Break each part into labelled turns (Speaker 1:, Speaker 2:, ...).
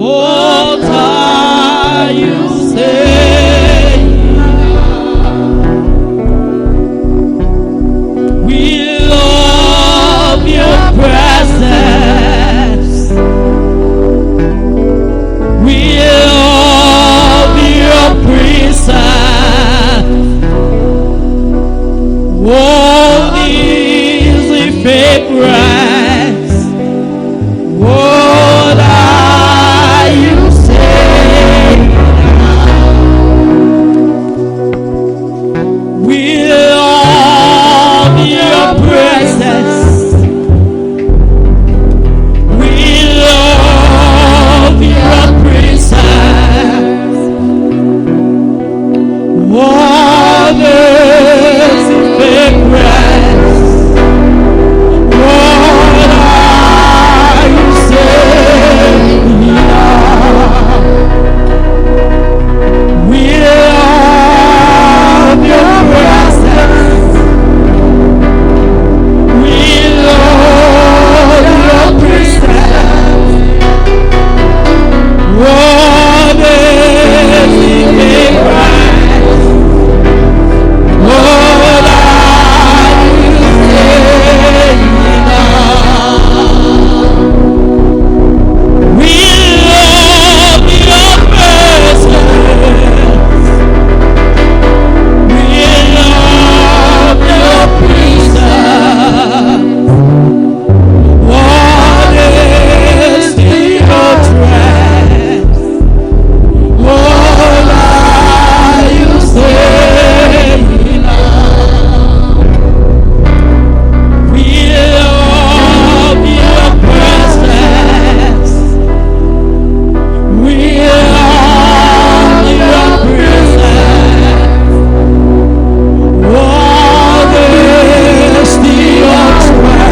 Speaker 1: What are you saying? We love your presence. We love your presence. What is the fragrance? What are you saying? We love your presence. We love your presence. What is the fragrance? What are you saying? We love your presence. We love your presence. What is the fragrance? What are you saying? We love your presence. We love your presence. What is the utterance? What are you saying? We love your presence. We love your presence. What is the utterance?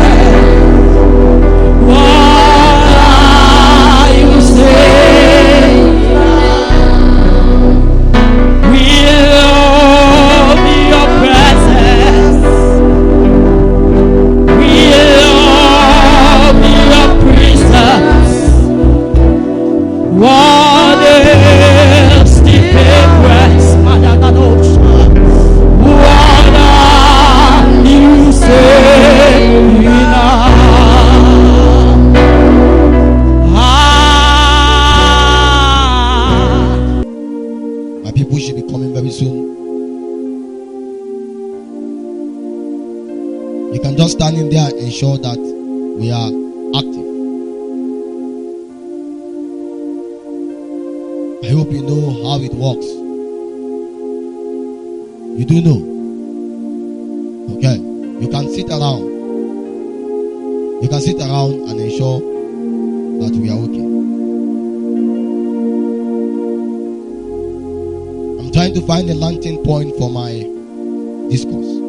Speaker 1: What are you saying? We love your presence. We love your presence. What is the fragrance? What are you saying now?
Speaker 2: My people should be coming very soon. You can just stand in there and ensure that we are active. I hope you know how it works. You do know. Okay. You can sit around. You can sit around and ensure that we are okay. I'm trying to find a landing point for my discourse.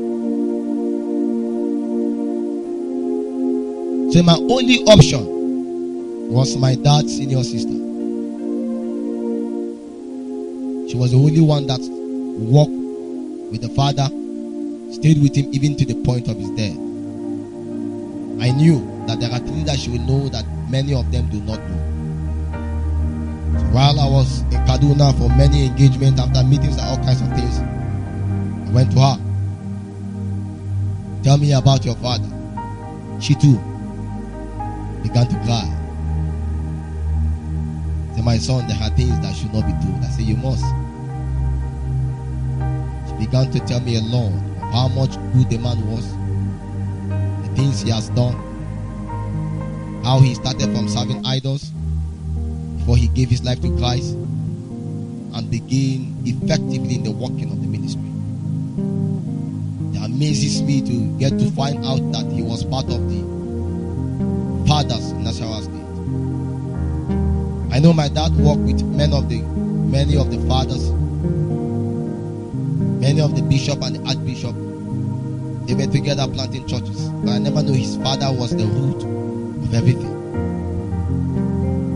Speaker 2: So my only option was my dad's senior sister. She was the only one that walked with the father, stayed with him even to the point of his death. I knew that there are things that she would know that many of them do not know. So while I was in Kaduna for many engagements, after meetings and all kinds of things, I went to her. Tell me about your father. She too began to cry. Say, my son, there are things that should not be told. I said, you must. She began to tell me a lot of how much good the man was, the things he has done, how he started from serving idols before he gave his life to Christ and began effectively in the working of the ministry. It amazes me to get to find out that he was part of the fathers in Nasarawa State. I know my dad worked with many of the fathers, many of the bishop and the archbishop. They were together planting churches, but I never knew his father was the root of everything.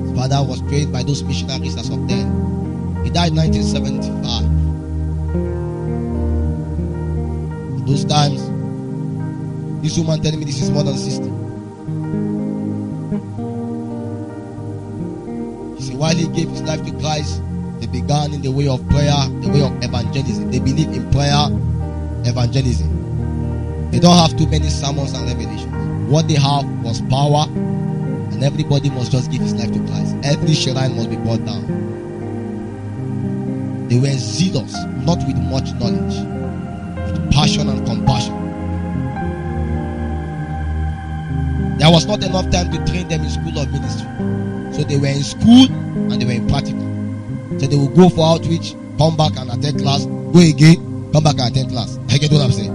Speaker 2: His father was trained by those missionaries as of then. He died in 1975. In those times, this woman telling me this is more than 60. You see, while he gave his life to Christ, they began in the way of prayer, the way of evangelism. They believe in prayer, evangelism. They don't have too many sermons and revelations. What they have was power, and everybody must just give his life to Christ. Every shrine must be brought down. They were zealous, not with much knowledge, with passion and compassion. There was not enough time to train them in school of ministry. So they were in school and they were in practical. So they would go for outreach, come back and attend class, go again, come back and attend class. I get what I'm saying.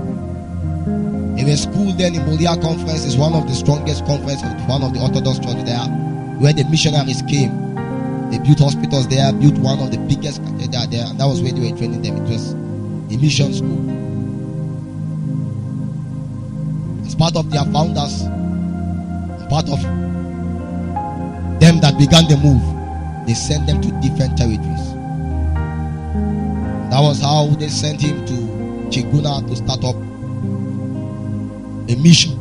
Speaker 2: In a school then in Moria Conference is one of the strongest conferences of one of the Orthodox churches there, where the missionaries came. They built hospitals there, built one of the biggest cathedrals there, and that was where they were training them. It was a mission school. As part of their founders, part of them that began the move, they sent them to different territories. That was how they sent him to Chiguna to start up a mission.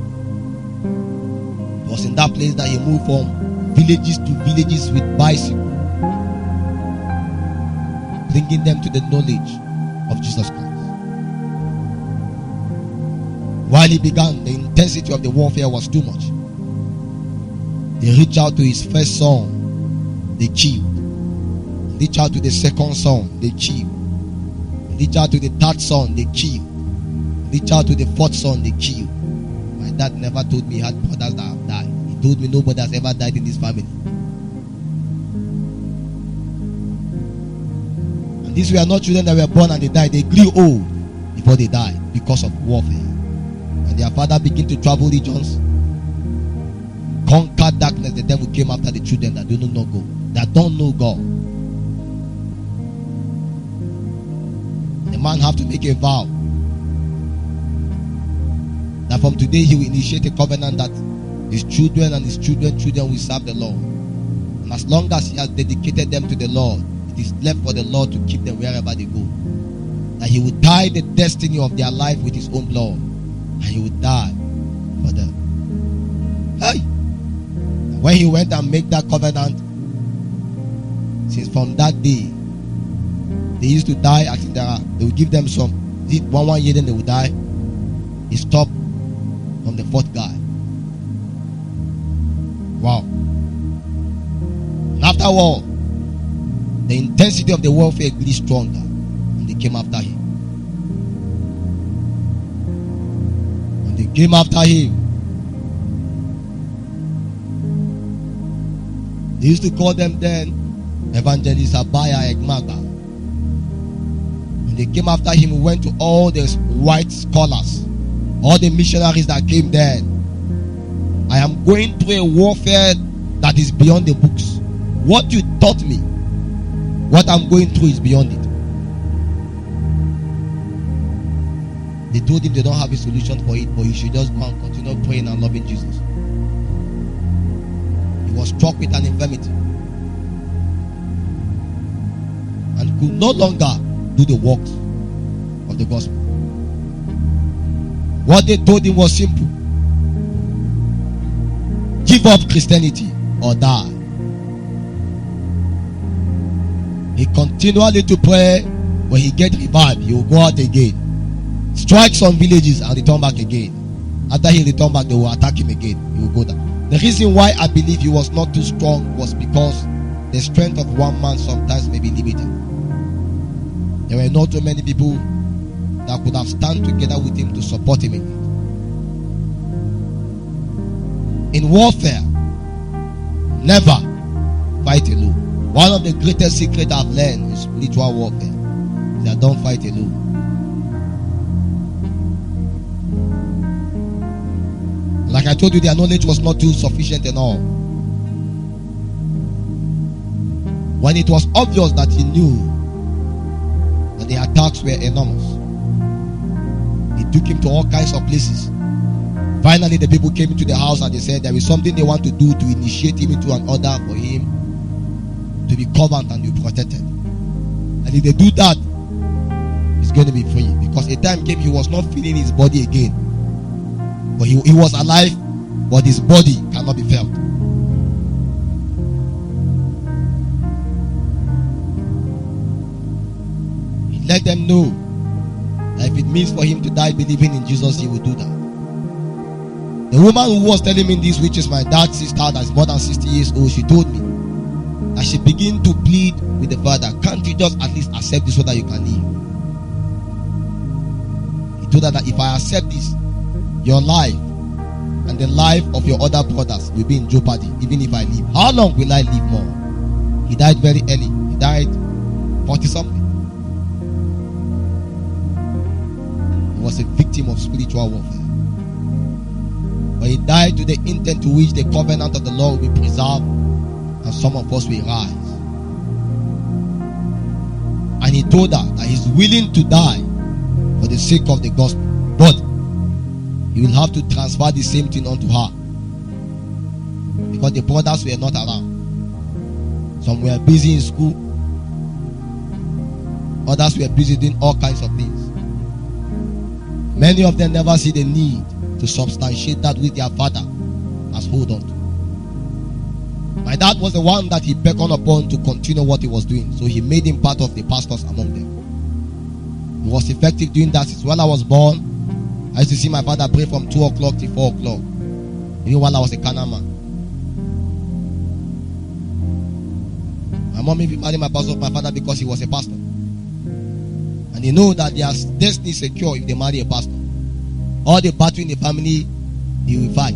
Speaker 2: It was in that place that he moved from villages to villages with bicycles, bringing them to the knowledge of Jesus Christ. While he began, the intensity of the warfare was too much. They reached out to his first son, they killed. Reach out to the second son, they killed. Reach out to the third son, they killed. Reach out to the fourth son, they killed. My dad never told me he had brothers that have died. He told me nobody has ever died in this family. And these were not children that were born and they died. They grew old before they died because of warfare. When their father began to travel regions, conquer darkness, the devil came after the children that don't know God. That don't know God. The man have to make a vow that from today he will initiate a covenant that his children and his children will serve the Lord. And as long as he has dedicated them to the Lord, it is left for the Lord to keep them wherever they go. That he will tie the destiny of their life with his own blood, and he will die for them. Hey! When he went and made that covenant, since from that day, they used to die at NAIRA. They would give them some, one year, then they would die. He stopped from the fourth guy. Wow. And after all, the intensity of the warfare grew stronger, and they came after him. And they came after him. They used to call them then Evangelist Abaya Egmaga. When they came after him, we went to all the white scholars, all the missionaries that came then. I am going through a warfare that is beyond the books. What you taught me, what I'm going through is beyond it. They told him they don't have a solution for it, but he should just go and continue praying and loving Jesus. He was struck with an infirmity and could no longer do the works of the gospel. What they told him was simple: give up Christianity or die. He continually to pray. When he get revived, he will go out again, strike some villages and return back again. After he returned back, they will attack him again. He will go down. The reason why I believe he was not too strong was because the strength of one man sometimes may be limited. There were not too many people that could have stand together with him to support him in it. In warfare, never fight alone. One of the greatest secrets I've learned in spiritual warfare is that don't fight alone. Like I told you, their knowledge was not too sufficient and all. When it was obvious that he knew that the attacks were enormous, he took him to all kinds of places. Finally, the people came into the house and they said there is something they want to do to initiate him into an order for him to be covered and be protected. And if they do that, he's going to be free. Because a time came he was not feeling his body again. But he was alive, but his body cannot be felt. let them know that if it means for him to die believing in Jesus, he will do that. The woman who was telling me this, which is my dad's sister that's more than 60 years old, she told me that she began to plead with the father, can't you just at least accept this so that you can leave? He told her that if I accept this, your life and the life of your other brothers will be in jeopardy, even if I leave. How long will I live more? He died very early. He died 40 something. He was a victim of spiritual warfare. But he died to the intent to which the covenant of the Lord will be preserved, and some of us will rise. And he told her that he's willing to die for the sake of the gospel, but he will have to transfer the same thing onto her, because the brothers were not around. Some were busy in school, others were busy doing all kinds of things. Many of them never see the need to substantiate that which their father has hold on to. My dad was the one that he beckoned upon to continue what he was doing, so he made him part of the pastors among them. He was effective doing that since when I was born. I used to see my father pray from 2 o'clock to 4 o'clock, even while I was a carnal man. My mom even married my father because he was a pastor, and they know that their destiny is secure if they marry a pastor. All the battle in the family, they will fight.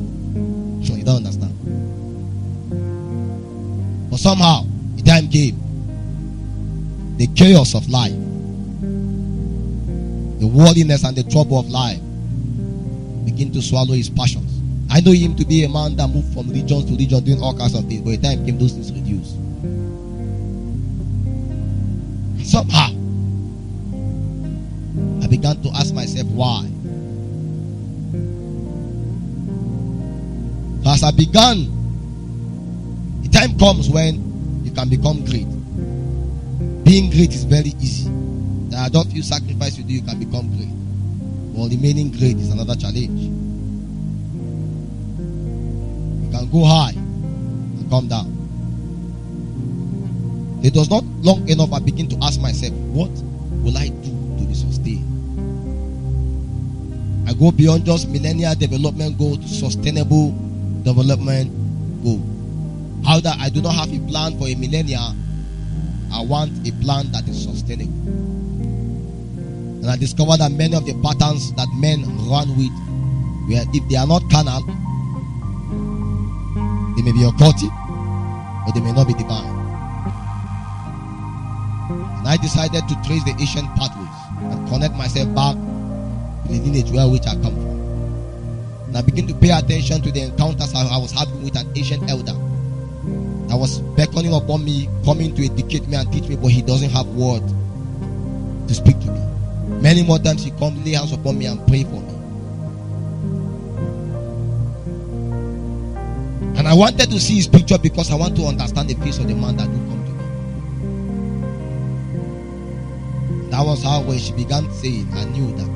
Speaker 2: So you don't understand. But somehow, the time came. The chaos of life, the worldliness and the trouble of life begin to swallow his passions. I know him to be a man that moved from region to region doing all kinds of things, but the time came, those things reduced. Somehow, I began to ask myself why. So as I began, the time comes when you can become great. Being great is very easy. There are not few sacrifices you do, you can become great. While remaining great is another challenge. You can go high and come down. It was not long enough I begin to ask myself, what will I do to be sustained? I go beyond just millennial development goal to sustainable development goal. How that I do not have a plan for a millennia, I want a plan that is sustainable. And I discovered that many of the patterns that men run with, where if they are not carnal, they may be occultic, or they may not be divine. And I decided to trace the ancient pathways and connect myself back to the lineage where which I come from. And I began to pay attention to the encounters I was having with an ancient elder that was beckoning upon me, coming to educate me and teach me, but he doesn't have word to speak to me. Many more times he comes, lay hands upon me and pray for me. And I wanted to see his picture because I want to understand the face of the man that would come to me. That was how when she began saying, I knew that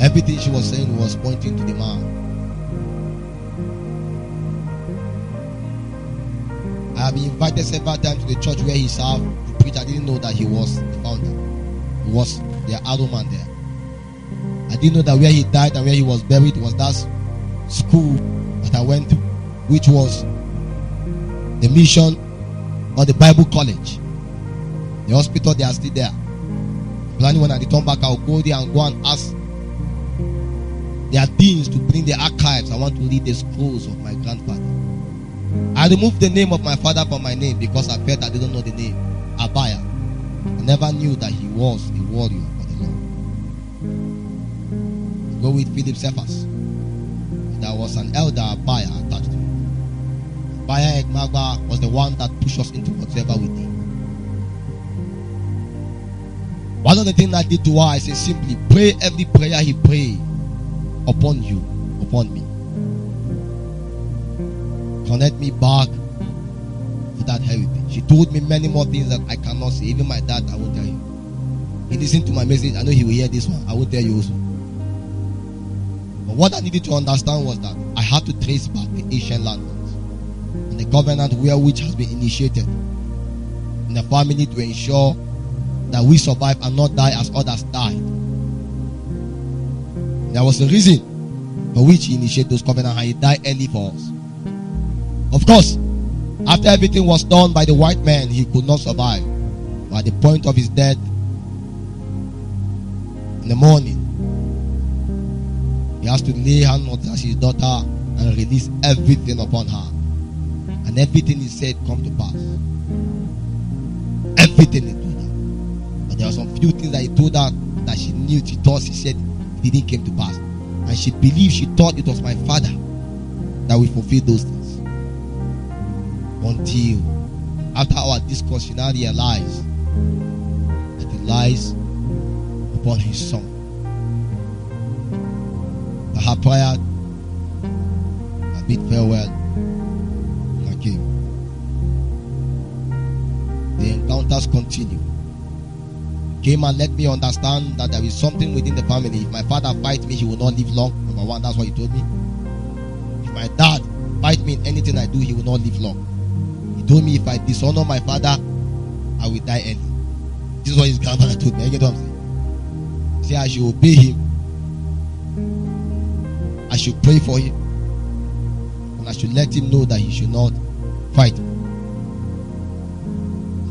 Speaker 2: everything she was saying was pointing to the man. I have been invited several times to the church where he served to preach. I didn't know that he was the founder. He was the arrow man there. I didn't know that where he died and where he was buried was that school that I went to, which was the mission or the Bible college. The hospital, they are still there. Planning when I return back, I'll go there and go and ask their deans to bring the archives. I want to read the scrolls of my grandfather. I removed the name of my father from my name because I felt I didn't know the name. Abaya. I never knew that he was a warrior for the Lord. Go with Philip Cephas. There was an elder Abaya attached to him. Abaya Egmagba was the one that pushed us into whatever we did. One of the things I did to her, I said simply, pray every prayer he prayed upon you, upon me. Connect me back to that heritage. She told me many more things that I cannot say. Even my dad, I won't tell you. He listened to my message. I know he will hear this one. I won't tell you also. But what I needed to understand was that I had to trace back the ancient landmarks and the covenant which has been initiated in the family to ensure that we survive and not die as others died. There was a reason for which he initiated those covenants, and he died early for us. Of course, after everything was done by the white man, he could not survive. But at the point of his death, in the morning, he has to lay hands on his daughter and release everything upon her. And everything he said come to pass. Everything he told her. But there were some few things that he told her that she knew, she thought, she said it didn't come to pass. And she believed, she thought it was my father that will fulfill those things. Until after our discourse, she now realized that it lies upon his son. That her prayer, I bid farewell, and I came. The encounters continue. Came and let me understand that there is something within the family. If my father fight me, he will not live long. Number one, that's what he told me. If my dad fight me in anything I do, he will not live long. He told me if I dishonor my father, I will die early. This is what his grandmother told me. You get what I'm saying? Say I should obey him. I should pray for him. And I should let him know that he should not fight me.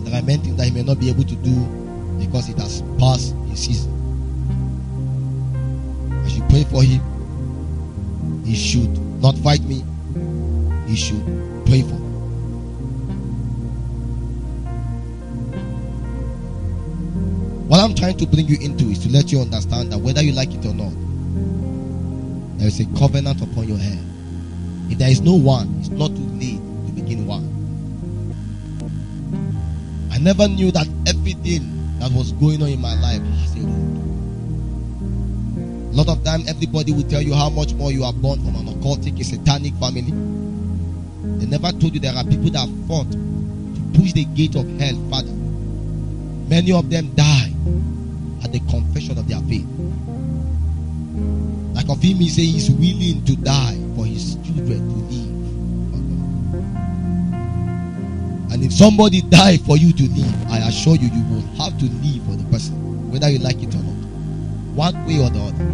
Speaker 2: There are many things that he may not be able to do because it has passed his season. I should pray for him. He should not fight me. He should pray for me. What I'm trying to bring you into is to let you understand that whether you like it or not, there is a covenant upon your head. If there is no one, it's not too late to begin one. I never knew that everything that was going on in my life has a root. A lot of time, everybody will tell you how much more you are born from an occultic, a satanic family. They never told you there are people that fought to push the gate of hell further. Many of them died at the confession of their faith. Like of him, he says he's willing to die for his children to live. And if somebody died for you to live, I assure you, you will have to live for the person, whether you like it or not, one way or the other.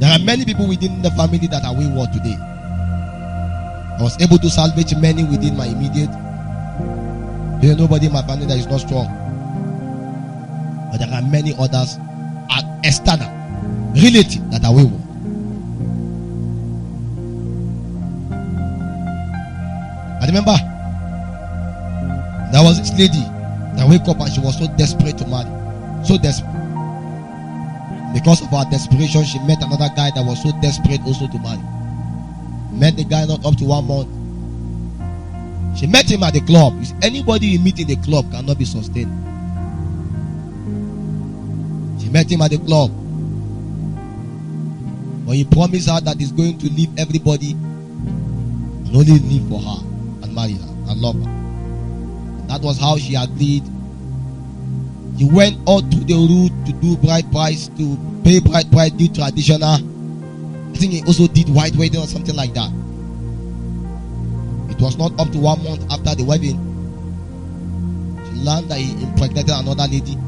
Speaker 2: There are many people within the family that are wayward today. I was able to salvage many within my immediate. There is nobody in my family that is not strong. But there are many others external, relative, that are wayward. I remember there was this lady that woke up and she was so desperate to marry. So desperate. Because of her desperation, she met another guy that was so desperate also to marry. Met the guy not up to 1 month. She met him at the club. Anybody you meet in the club cannot be sustained. She met him at the club. But he promised her that he's going to leave everybody and only live for her and marry her and love her. And that was how she agreed. He went all through the route to do bride price, to pay bride price, do traditional. I think he also did white wedding or something like that. It was not up to 1 month after the wedding. She learned that he impregnated another lady.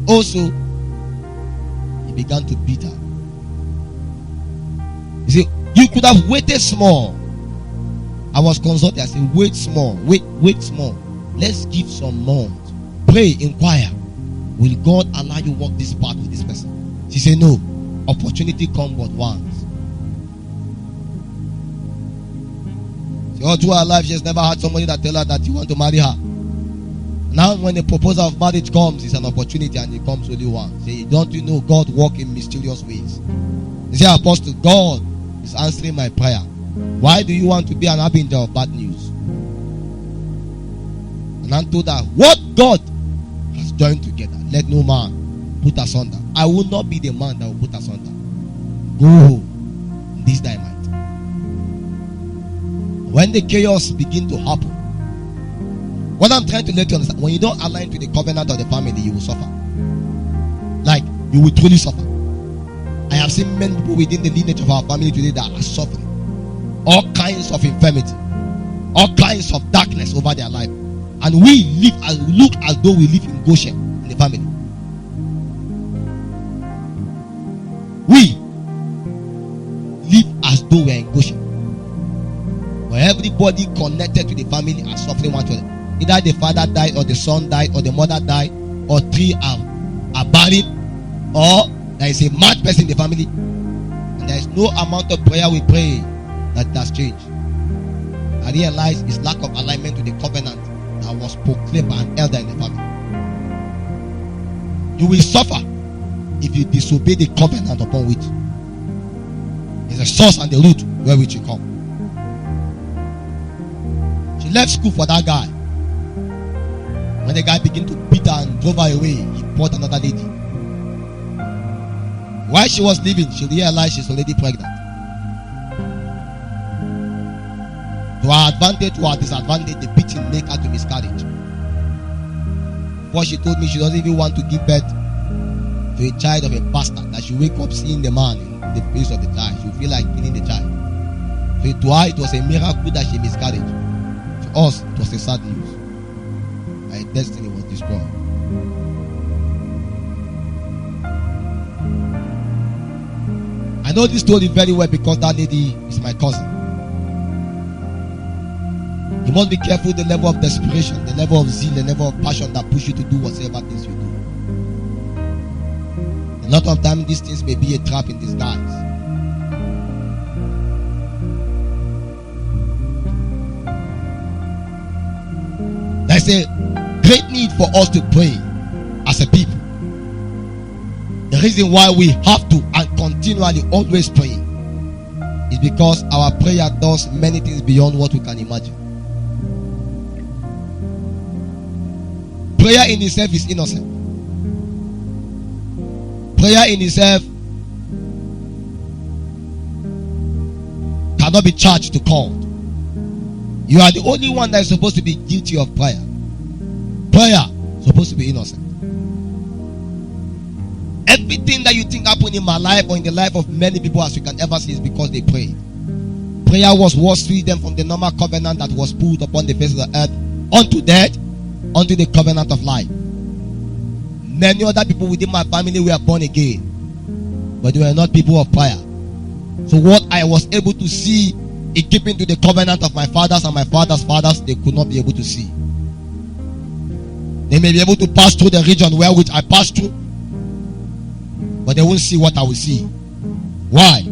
Speaker 2: Also, he began to beat her. He said, you could have waited small. I was consulted. I said, wait small. Wait small. Let's give some months. Pray, inquire. Will God allow you to walk this path with this person? She said, no. Opportunity comes but once. All through her life, she has never had somebody that tell her that you want to marry her. Now, when the proposal of marriage comes, it's an opportunity and it comes only once. Say, don't you know God works in mysterious ways? He said, Apostle, God is answering my prayer. Why do you want to be an harbinger of bad news? And I told her, what God has joined together, let no man put asunder. I will not be the man that will put asunder. Go home this dynamite. When the chaos begin to happen, what I'm trying to let you understand, when you don't align to the covenant of the family, you will suffer. Like, you will truly suffer. I have seen many people within the lineage of our family today that are suffering. all kinds of infirmity, all kinds of darkness over their life. And we live and look as though we live in Goshen in the family. We live as though we are in Goshen. Where everybody connected to the family are suffering one to another. Either the father died, or the son died, or the mother died, or three are buried, or there is a mad person in the family. And there is no amount of prayer we pray that has changed. I realize it's lack of alignment to the covenant that was proclaimed by an elder in the family. You will suffer if you disobey the covenant upon which is the source and the root where which you come. She left school for that guy. When the guy began to beat her and drove her away, he brought another lady. While she was leaving, she realized she's already pregnant. To her advantage, to her disadvantage, the beating made her to miscarriage. Before she told me she doesn't even want to give birth to a child of a bastard, that she wake up seeing the man in the face of the child. She will feel like killing the child. So to her, it was a miracle that she miscarried. To us, it was a sad news. Her destiny was destroyed. I know this story very well because that lady is my cousin. You must be careful the level of desperation, the level of zeal, the level of passion that push you to do whatever things you do. A lot of times these things may be a trap in disguise. There's a great need for us to pray as a people. The reason why we have to and continually always pray is because our prayer does many things beyond what we can imagine. Prayer in itself is innocent. Prayer in itself cannot be charged to court. You are the only one that is supposed to be guilty of prayer. Prayer is supposed to be innocent. Everything that you think happened in my life or in the life of many people as you can ever see is because they prayed. Prayer was what freed them from the normal covenant that was put upon the face of the earth unto death, unto the covenant of life. Many other people within my family were born again, but they were not people of prayer. So what I was able to see in keeping to the covenant of my fathers and my fathers' fathers, they could not be able to see. They may be able to pass through the region where which I passed through, but they won't see what I will see. Why?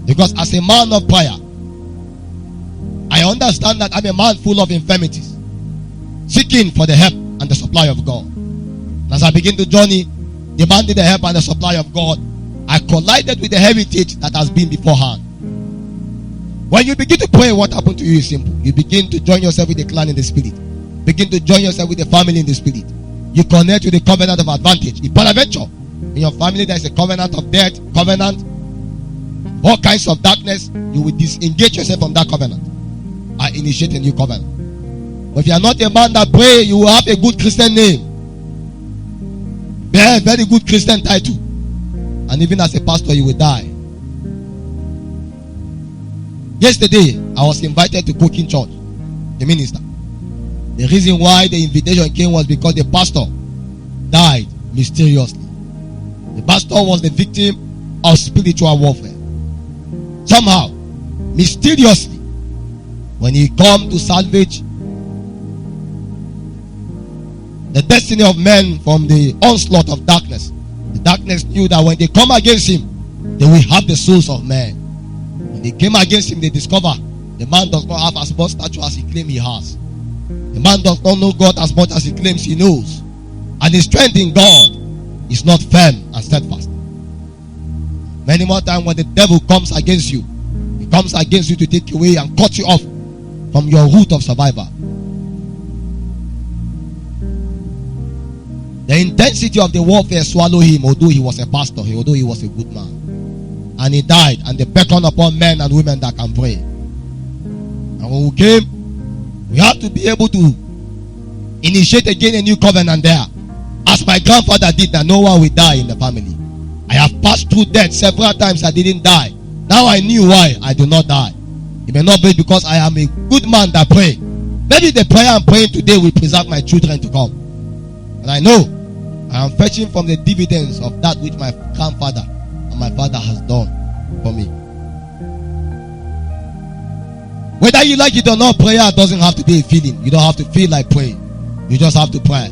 Speaker 2: Because as a man of prayer, I understand that I'm a man full of infirmities, seeking for the help and the supply of God. And as I begin to journey, demanding the help and the supply of God, I collided with the heritage that has been beforehand. When you begin to pray, what happened to you is simple. You begin to join yourself with the clan in the spirit. Begin to join yourself with the family in the spirit. You connect with the covenant of advantage. If peradventure in your family there is a covenant of death, covenant, all kinds of darkness, you will disengage yourself from that covenant and initiate a new covenant. But if you are not a man that pray, you will have a good Christian name, bear a very good Christian title, and even as a pastor you will die. Yesterday I was invited to Cooking Church, the minister. The reason why the invitation came was because the pastor died mysteriously. The pastor was the victim of spiritual warfare. Somehow, mysteriously, when he come to salvage the destiny of men from the onslaught of darkness, the darkness knew that when they come against him, they will have the souls of men. When they came against him, they discover the man does not have as much stature as he claims he has. The man does not know God as much as he claims he knows. And his strength in God is not firm and steadfast. Many more times when the devil comes against you, he comes against you to take you away and cut you off from your route of survival. The intensity of the warfare swallowed him, although he was a pastor, although he was a good man. And he died, and they beckoned upon men and women that can pray. And when we came, we have to be able to initiate again a new covenant there. As my grandfather did, that no one will die in the family. I have passed through death several times, I didn't die. Now I knew why I do not die. It may not be because I am a good man that pray. Maybe the prayer I'm praying today will preserve my children to come. And I know I am fetching from the dividends of that which my grandfather and my father has done for me. Whether you like it or not, prayer doesn't have to be a feeling. You don't have to feel like praying. You just have to pray.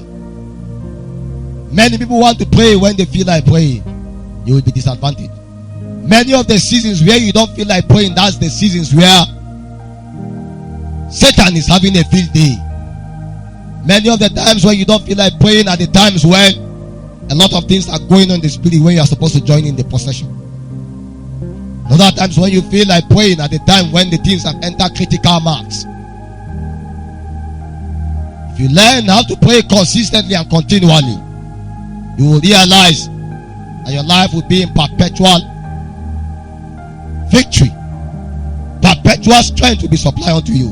Speaker 2: Many people want to pray when they feel like praying. You will be disadvantaged. Many of the seasons where you don't feel like praying, that's the seasons where Satan is having a field day. Many of the times when you don't feel like praying are the times when a lot of things are going on in the spirit when you are supposed to join in the procession. Other times when you feel like praying at the time when the things have entered critical marks. If you learn how to pray consistently and continually, you will realize that your life will be in perpetual victory. Perpetual strength will be supplied unto you.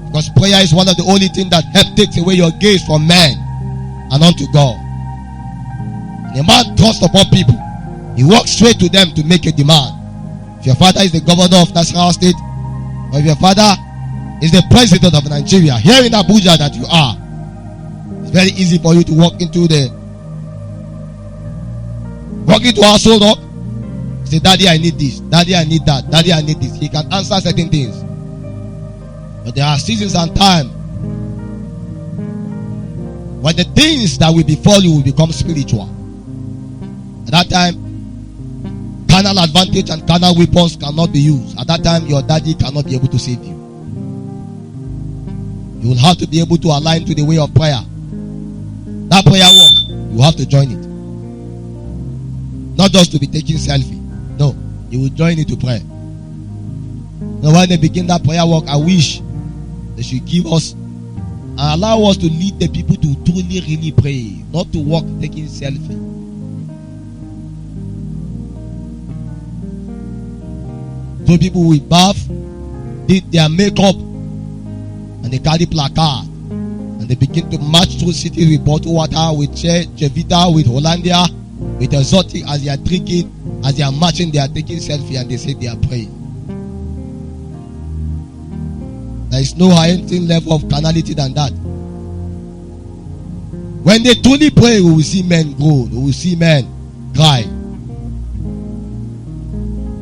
Speaker 2: Because prayer is one of the only things that help takes away your gaze from men and unto God. When a man trusts upon people, he walks straight to them to make a demand. If your father is the governor of Nasarawa State, or if your father is the president of Nigeria, here in Abuja that you are, it's very easy for you to walk into our soul rock. Say, Daddy, I need this. Daddy, I need that. Daddy, I need this. He can answer certain things. But there are seasons and times when the things that will befall you will become spiritual. At that time, carnal advantage and carnal weapons cannot be used. At that time, your daddy cannot be able to save you. You will have to be able to align to the way of prayer. That prayer walk, you have to join it. Not just to be taking selfie. No, you will join it to pray. Now when they begin that prayer walk, I wish they should give us and allow us to lead the people to truly really pray, not to walk taking selfie. So people will bath, did their makeup, and they carry placard, and they begin to march through cities with bottled water, with Chevita, with Hollandia, with exotic. As they are drinking, as they are marching, they are taking selfie, and they say they are praying. There is no higher level of carnality than that. When they truly pray, we will see men grow. We will see men cry.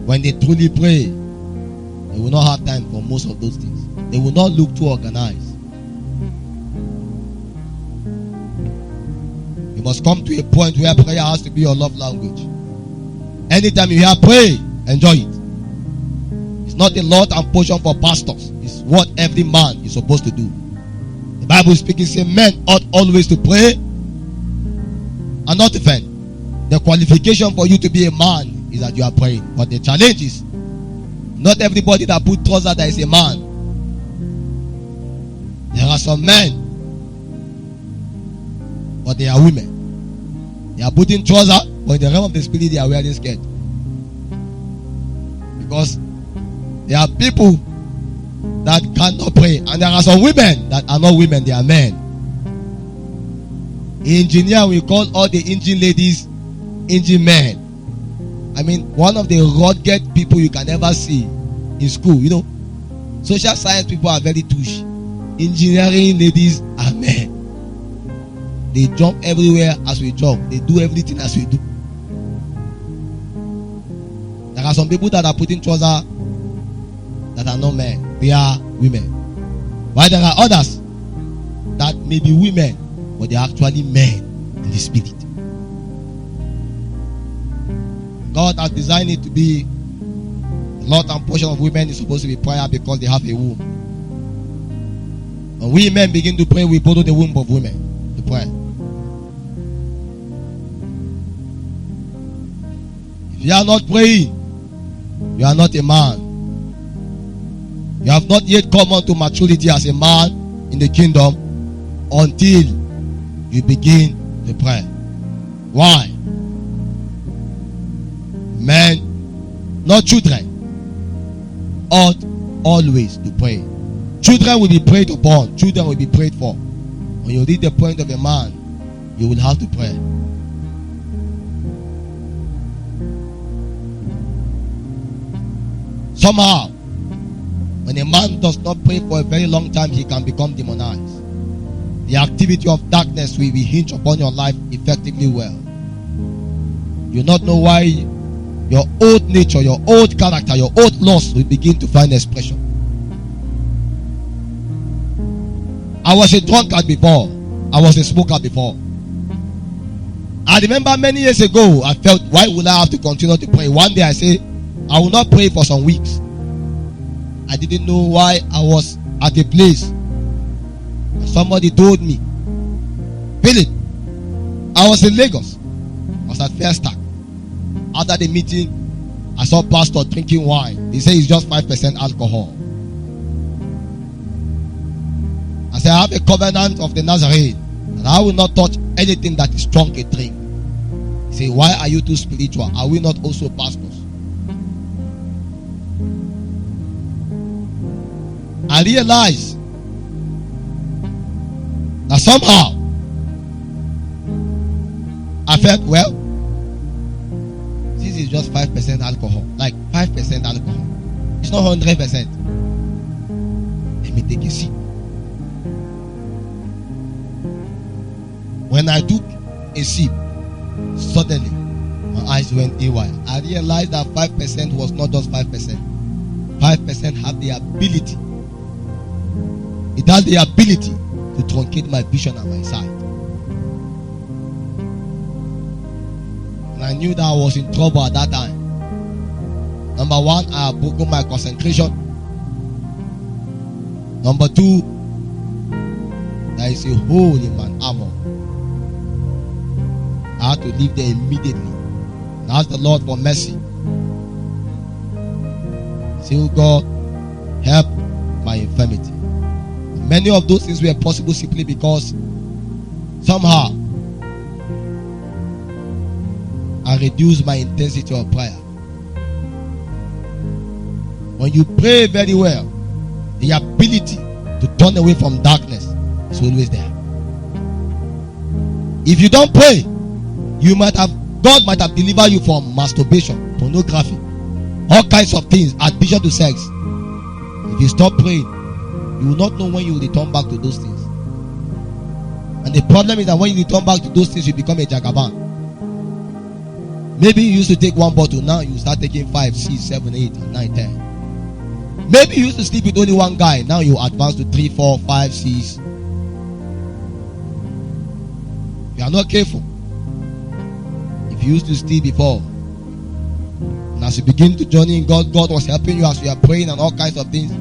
Speaker 2: When they truly pray, they will not have time for most of those things. They will not look too organized. You must come to a point where prayer has to be your love language. Anytime you hear pray, enjoy it. It's not a lot and portion for pastors. It's what every man is supposed to do. The Bible is speaking, say men ought always to pray and not to faint. The qualification for you to be a man is that you are praying. But the challenge is, not everybody that put trousers that is a man. There are some men, but they are women. They are putting trousers, but in the realm of the spirit they are wearing skirt. Because there are people that cannot pray, and there are some women that are not women, they are men. Engineer, we call all the engine ladies engine men. I mean, one of the rugged people you can ever see in school, you know. Social science people are very touchy. Engineering ladies are men. They jump everywhere as we jump. They do everything as we do. There are some people that are putting trousers that are not men. They are women. While there are others that may be women, but they are actually men in the spirit. God has designed it to be a lot and portion of women is supposed to be prayer because they have a womb. When we men begin to pray, we borrow the womb of women to pray. If you are not praying, you are not a man. You have not yet come unto maturity as a man in the kingdom until you begin to pray. Why? Men, not children, ought always to pray. Children will be prayed upon. Children will be prayed for. When you reach the point of a man, you will have to pray. Somehow, When a man does not pray for a very long time, he can become demonized. The activity of darkness will be hinged upon your life effectively well. You not know why your old nature, your old character, your old loss will begin to find expression. I was a drunkard before. I was a smoker before. I remember many years ago, I felt, why would I have to continue to pray? One day I say, I will not pray for some weeks. I didn't know why I was at a place. Somebody told me, Philip, I was in Lagos. I was at Fairstack. After the meeting, I saw pastor drinking wine. He said it's just 5% alcohol. I said, I have a covenant of the Nazarene, and I will not touch anything that is strong a drink. He said, why are you too spiritual? Are we not also pastors? I realized that somehow I felt, well, this is just 5% alcohol. Like 5% alcohol. It's not 100%. Let me take a sip. When I took a sip, suddenly my eyes went haywire. I realized that 5% was not just 5%. 5% had the ability. It has the ability to truncate my vision and my sight. And I knew that I was in trouble at that time. Number one, I had broken my concentration. Number two, there is a hole in my armor. I had to leave there immediately and ask the Lord for mercy. Say, oh God, help my infirmity. Many of those things were possible simply because somehow I reduced my intensity of prayer. When you pray very well, the ability to turn away from darkness is always there. If you don't pray, God might have delivered you from masturbation, pornography, all kinds of things, addiction to sex. If you stop praying, you will not know when you will return back to those things. And the problem is that when you return back to those things, you become a jagaban. Maybe you used to take one bottle, now you start taking 5, 6, 7, 8, 9, 10. Maybe you used to sleep with only one guy, now you advance to 3, 4, 5, 6. If you are not careful, if you used to steal before, and as you begin to journey in God, God was helping you as you are praying and all kinds of things.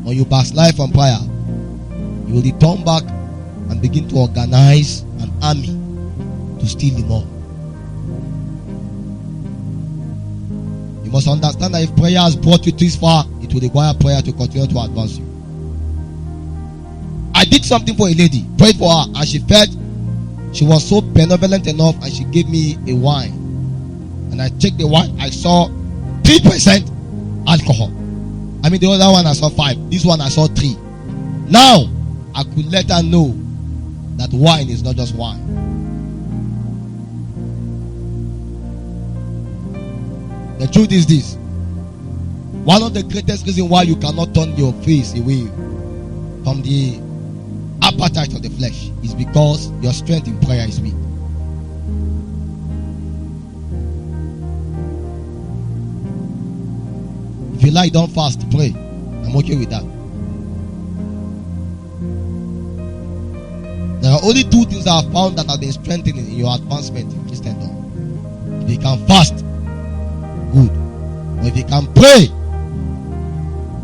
Speaker 2: When you backslide from prayer, you will return back and begin to organize an army to steal the more. You must understand that if prayer has brought you this far, it will require prayer to continue to advance you. I did something for a lady, prayed for her, and she felt she was so benevolent enough, and she gave me a wine. And I checked the wine, I saw 3% alcohol. I mean, the other one I saw 5. This one I saw 3. Now, I could let her know that wine is not just wine. The truth is this. One of the greatest reasons why you cannot turn your face away from the appetite of the flesh is because your strength in prayer is weak. If you like, don't fast, pray. I'm okay with that. There are only 2 things I have found that have been strengthening in your advancement in Christendom. If you can fast, good. But if you can pray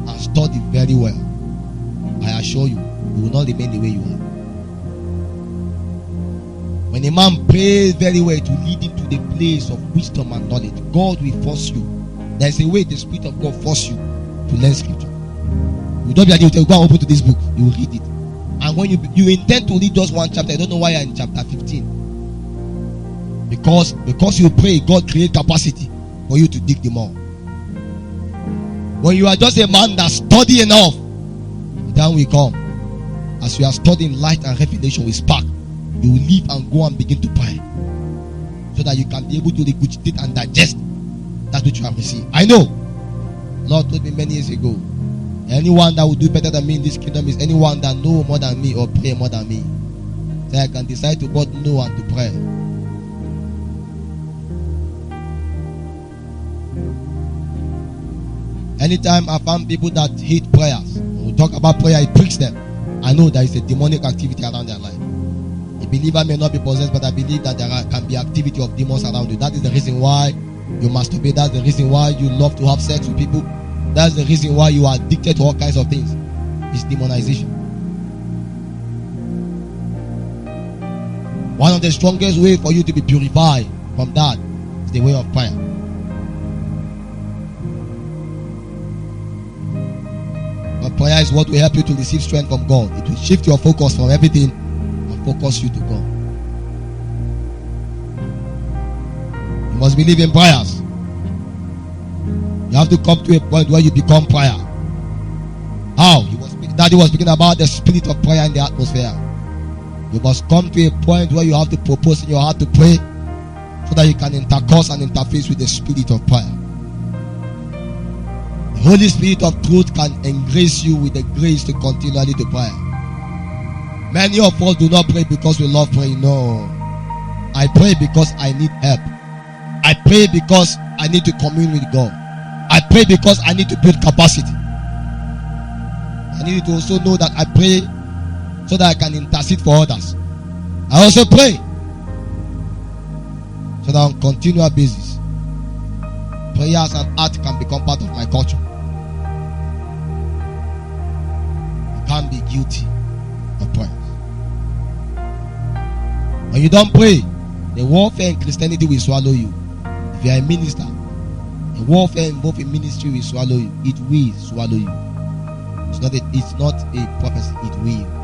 Speaker 2: and study very well, I assure you, you will not remain the way you are. When a man prays very well, to lead him to the place of wisdom and knowledge, God will force you. There is a way the Spirit of God force you to learn scripture. You don't be able to go and open to this book. You will read it. And when you intend to read just one chapter, I don't know why you're in chapter 15. Because you pray, God create capacity for you to dig the more. When you are just a man that study enough, the time will come. As you are studying, light and revelation will spark. You will leave and go and begin to pray, so that you can be able to regurgitate and digest that which you have received. I know. Lord told me many years ago, Anyone that will do better than me in this kingdom is anyone that know more than me or pray more than me. So I can decide to both know and to pray. Anytime I find people that hate prayers, when we talk about prayer, it pricks them. I know there is a demonic activity around their life. A believer may not be possessed, but I believe that there can be activity of demons around you. That is the reason why you masturbate. That's the reason why you love to have sex with people. That's the reason why you are addicted to all kinds of things. It's demonization. One of the strongest ways for you to be purified from that is the way of prayer. But prayer is what will help you to receive strength from God. It will shift your focus from everything and focus you to God. You must believe in prayers. You have to come to a point where you become prayer. How? Daddy was speaking about the spirit of prayer in the atmosphere. You must come to a point where you have to propose in your heart to pray so that you can intercourse and interface with the spirit of prayer. The Holy Spirit of truth can engrace you with the grace to continually to pray. Many of us do not pray because we love praying. No. I pray because I need help. I pray because I need to commune with God. I pray because I need to build capacity. I need to also know that I pray so that I can intercede for others. I also pray so that on a continual basis, prayers and art can become part of my culture. You can't be guilty of prayers. When you don't pray, the warfare in Christianity will swallow you. If you are a minister, the warfare involved in ministry will swallow you. It will swallow you. It's not a prophecy. It will.